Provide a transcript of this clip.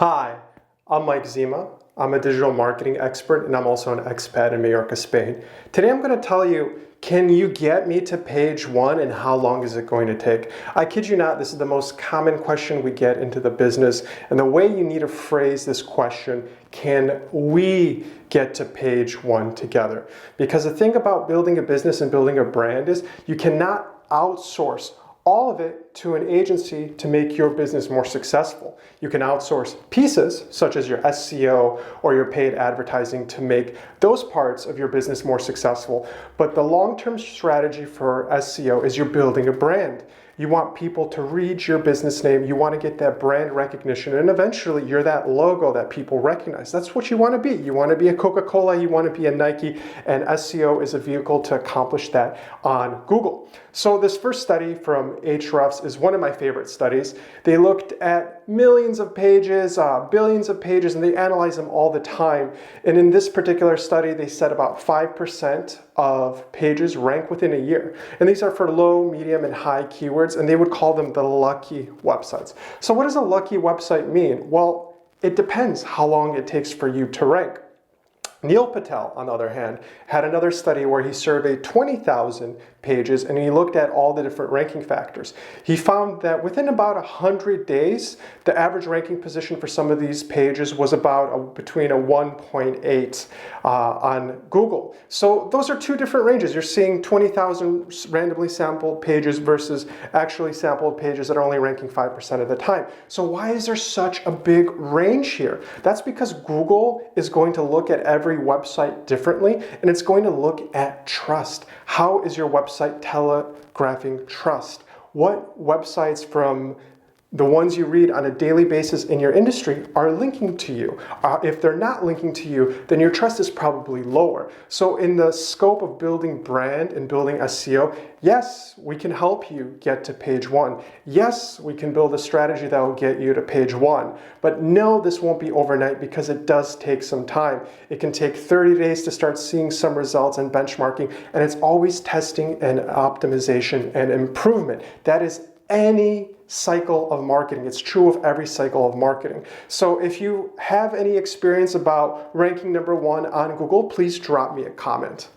Hi, I'm Mike Zima. I'm a digital marketing expert and I'm also an expat in Mallorca, Spain. Today I'm going to tell you, can you get me to page 1 and how long is it going to take? I kid you not, this is the most common question we get into the business, and the way you need to phrase this question, can we get to page 1 together? Because the thing about building a business and building a brand is you cannot outsource all of it to an agency to make your business more successful. You can outsource pieces such as your SEO or your paid advertising to make those parts of your business more successful. But the long-term strategy for SEO is you're building a brand. You want people to read your business name. You want to get that brand recognition, and eventually you're that logo that people recognize. That's what you want to be. You want to be a Coca-Cola, you want to be a Nike, and SEO is a vehicle to accomplish that on Google. So this first study from Ahrefs is one of my favorite studies. They looked at millions of pages, billions of pages, and they analyze them all the time. And in this particular study, they said about 5% of pages rank within a year. And these are for low, medium, and high keywords, and they would call them the lucky websites. So what does a lucky website mean? Well, it depends how long it takes for you to rank. Neil Patel, on the other hand, had another study where he surveyed 20,000 pages and he looked at all the different ranking factors. He found that within about 100 days, the average ranking position for some of these pages was about between a 1.8 on Google. So those are two different ranges. You're seeing 20,000 randomly sampled pages versus actually sampled pages that are only ranking 5% of the time. So why is there such a big range here? That's because Google is going to look at every website differently, and it's going to look at trust. How is your website telegraphing trust? What websites from the ones you read on a daily basis in your industry are linking to you? If they're not linking to you, then your trust is probably lower. So in the scope of building brand and building SEO, yes, we can help you get to page 1. Yes, we can build a strategy that will get you to page 1. But no, this won't be overnight because it does take some time. It can take 30 days to start seeing some results and benchmarking, and it's always testing and optimization and improvement. That is any cycle of marketing. It's true of every cycle of marketing. So if you have any experience about ranking number 1 on Google, please drop me a comment.